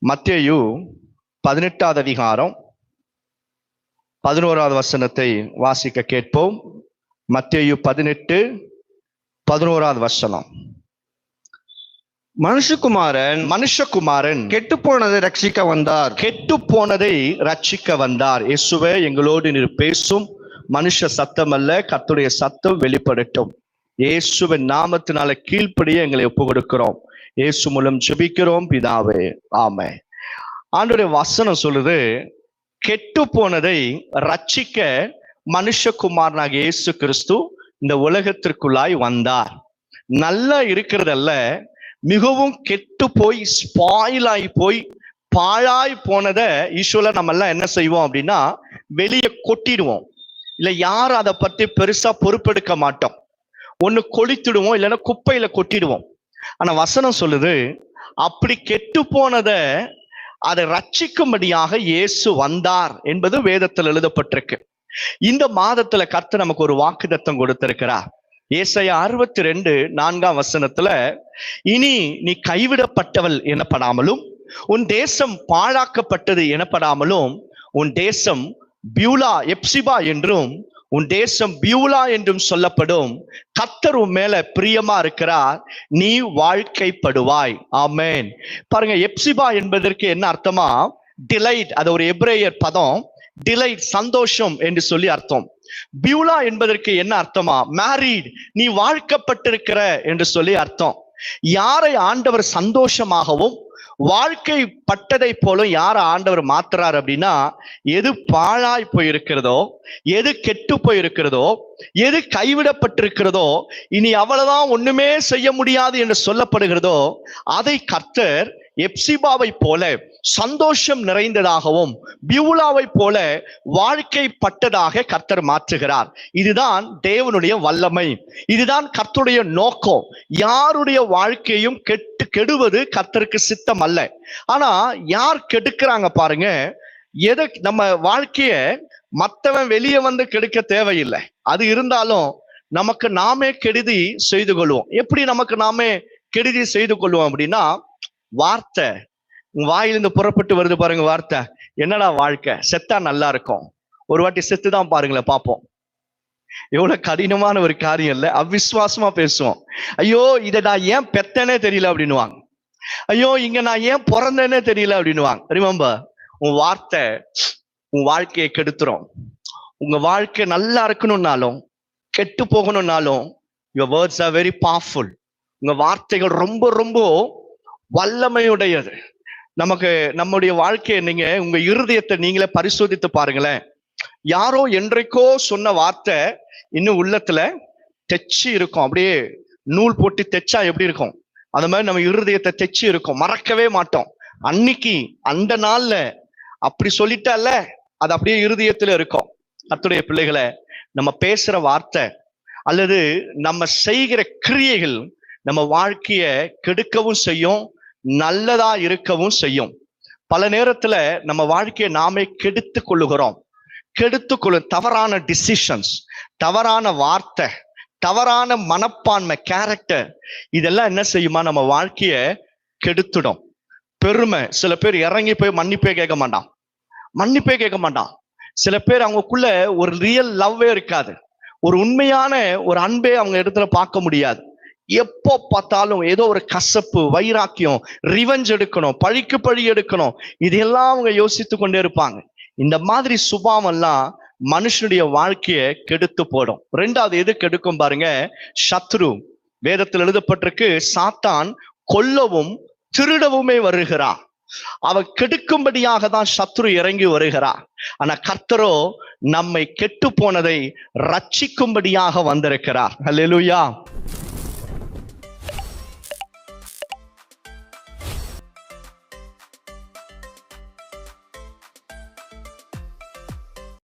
மத்தேயு 18வது அதிகாரம் 11வது வசனத்தை வாசிக்க கேட்போம். மத்தேயு 18:11வது வசனம். மனுஷகுமாரன் கெட்டுப்போனதை ரட்சிக்க வந்தார். கெட்டுப்போனதை ரட்சிக்க வந்தார். இயேசுவே, எங்களோடு நீர் பேசும். மனுஷ சத்தம் அல்ல, கர்த்தருடைய சத்தம் வெளிப்படட்டும். இயேசுவின் நாமத்தினால கீழ்ப்படிய எங்களை ஒப்பு கொடுக்கிறோம். இயேசு மூலம் ஜெபிக்கிறோம் பிதாவே, ஆமென். ஆண்டவருடைய வசனம் சொல்லுது, கெட்டு போனதை ரட்சிக்க மனுஷகுமாரனாகிய இயேசு கிறிஸ்து இந்த உலகத்திற்குள்ளாய் வந்தார். நல்லா இருக்கிறதல்ல, மிகவும் கெட்டு போய் ஸ்பாயில் ஆகி போய் பாழாய் போனதை ஈஸ்வரா நம்ம எல்லாம் என்ன செய்வோம் அப்படின்னா வெளியே கொட்டிடுவோம். இல்லை யாரும் அதை பற்றி பெருசா பொறுப்பெடுக்க மாட்டோம். ஒண்ணு கொளுத்திடுவோம், இல்லைன்னா குப்பையில கொட்டிடுவோம். ஆனா வசனம் சொல்லுது, அப்படி கெட்டு போனதை அதை ரட்சிக்கும்படியாக இயேசு வந்தார் என்பது வேதத்தில் எழுதப்பட்டிருக்கு. இந்த மாதத்துல கர்த்தர் நமக்கு ஒரு வாக்குத்தத்தம் கொடுத்திருக்கிறார். ஏசாயா 62:4 வசனத்துல, இனி நீ கைவிடப்பட்டவள் எனப்படாமலும் உன் தேசம் பாழாக்கப்பட்டது எனப்படாமலும் உன் தேசம் பியூலா எப்சிபா என்றும் உன் தேசம் பியூலா என்றும் சொல்லப்படும். கர்த்தர் உன் மேல பிரியமா இருக்கிறார், நீ வாழ்க்கைப்படுவாய். ஆமென். பாருங்க, எப்சிபா என்பதற்கு என்ன அர்த்தமா? டிலைட். அது ஒரு எபிரேயர் பதம். டிலைட், சந்தோஷம் என்று சொல்லி அர்த்தம். பியூலா என்பதற்கு என்ன அர்த்தமா? மேரீட், நீ வாழ்க்கப்பட்டிருக்கிற என்று சொல்லி அர்த்தம். யாரை ஆண்டவர் சந்தோஷமாகவும் வாழ்க்கை பட்டதை போல யார ஆண்டவர் மாத்துறார் அப்படின்னா, எது பாழாய் போயிருக்கிறதோ, எது கெட்டு போயிருக்கிறதோ, எது கைவிடப்பட்டிருக்கிறதோ, இனி அவ்வளவுதான் ஒண்ணுமே செய்ய முடியாது என்று சொல்லப்படுகிறதோ, அதை கர்த்தர் எப்சிபாவை போல சந்தோஷம் நிறைந்ததாகவும் பியூலாவை போல வாழ்க்கை பட்டதாக கர்த்தர் மாற்றுகிறார். இதுதான் தேவனுடைய வல்லமை, இதுதான் கர்த்தருடைய நோக்கம். யாருடைய வாழ்க்கையும் கெடுவது கர்த்தருக்கு சித்தம் அல்ல. ஆனா யார் கெடுக்கிறாங்க பாருங்க. எதை நம்ம வாழ்க்கைய மற்றவன் வெளியே வந்து கெடுக்க தேவையில்லை. அது இருந்தாலும் நமக்கு நாமே கெடுதி செய்து கொள்வோம். எப்படி நமக்கு நாமே கெடுதி செய்து கொள்வோம் அப்படின்னா, வார்த்தை வாயிலிருந்து புறப்பட்டு வருது பாருங்க. வார்த்தை, என்னடா வாழ்க்கை, செத்தா நல்லா இருக்கும். ஒரு வாட்டி செத்துதான் பாருங்களேன், பார்ப்போம். எவ்வளவு கடினமான ஒரு காரியம் இல்லை. அவிசுவாசமா பேசுவோம். ஐயோ, இதை நான் ஏன் பெத்தனே தெரியல அப்படின்னுவாங்க. ஐயோ, இங்க நான் ஏன் பிறந்தேனே தெரியல அப்படின்னுவாங்க. ரிமெம்பர், உன் வார்த்தை உன் வாழ்க்கையை கெடுத்துரும். உங்க வாழ்க்கை நல்லா இருக்கணும்னாலும் கெட்டு போகணும்னாலும் your words are very powerful. உங்க வார்த்தைகள் ரொம்ப ரொம்ப வல்லமையுடையது. நமக்கு நம்முடைய வாழ்க்கையை நீங்க உங்க இருதயத்தை நீங்களே பரிசோதித்து பாருங்களேன். யாரோ என்றைக்கோ சொன்ன வார்த்தை இன்னும் உள்ளத்துல தெச்சு இருக்கும். அப்படியே நூல் போட்டு தெச்சா எப்படி இருக்கும், அந்த மாதிரி நம்ம இருதயத்தை தெச்சு இருக்கும். மறக்கவே மாட்டோம். அன்னைக்கு அந்த நாள்ல அப்படி சொல்லிட்டால, அது அப்படியே இருதயத்துல இருக்கும். கர்த்தருடைய பிள்ளைகளை, நம்ம பேசுற வார்த்தை அல்லது நம்ம செய்கிற கிரியைகள் நம்ம வாழ்க்கைய கெடுக்கவும் செய்யும், நல்லதா இருக்கவும் செய்யும். பல நேரத்துல நம்ம வாழ்க்கையை நாமே கெடுத்து கொள்ளுகிறோம். தவறான டிசிஷன்ஸ், தவறான வார்த்தை, தவறான மனப்பான்மை, கேரக்டர், இதெல்லாம் என்ன செய்யுமா, நம்ம வாழ்க்கைய கெடுத்துடும். பெருமை, சில பேர் இறங்கி போய் மன்னிப்பே கேட்க மாட்டான். சில பேர் அவங்களுக்குள்ள ஒரு ரியல் லவ்வே இருக்காது. ஒரு உண்மையான ஒரு அன்பே அவங்க இடத்துல பார்க்க முடியாது. எப்போ பார்த்தாலும் ஏதோ ஒரு கசப்பு, வைராக்கியம், ரிவெஞ்ச் எடுக்கணும், பழிக்கு பழி எடுக்கணும், இதெல்லாம் அவங்க யோசித்து கொண்டே இருப்பாங்க. இந்த மாதிரி சுபாவம் எல்லாம் மனுஷனுடைய வாழ்க்கையை கெடுத்து போடும். ரெண்டாவது எது கெடுக்கும் பாருங்க? சத்ரு. வேதத்தில் எழுதப்பட்டிருக்கு, சாத்தான் கொல்லவும் திருடவுமே வருகிறான். அவன் கெடுக்கும்படியாக தான் சத்ரு இறங்கி வருகிறார். ஆனா கர்த்தரோ நம்மை கெட்டு போனதை ரட்சிக்கும்படியாக வந்திருக்கிறார். அல்லேலூயா.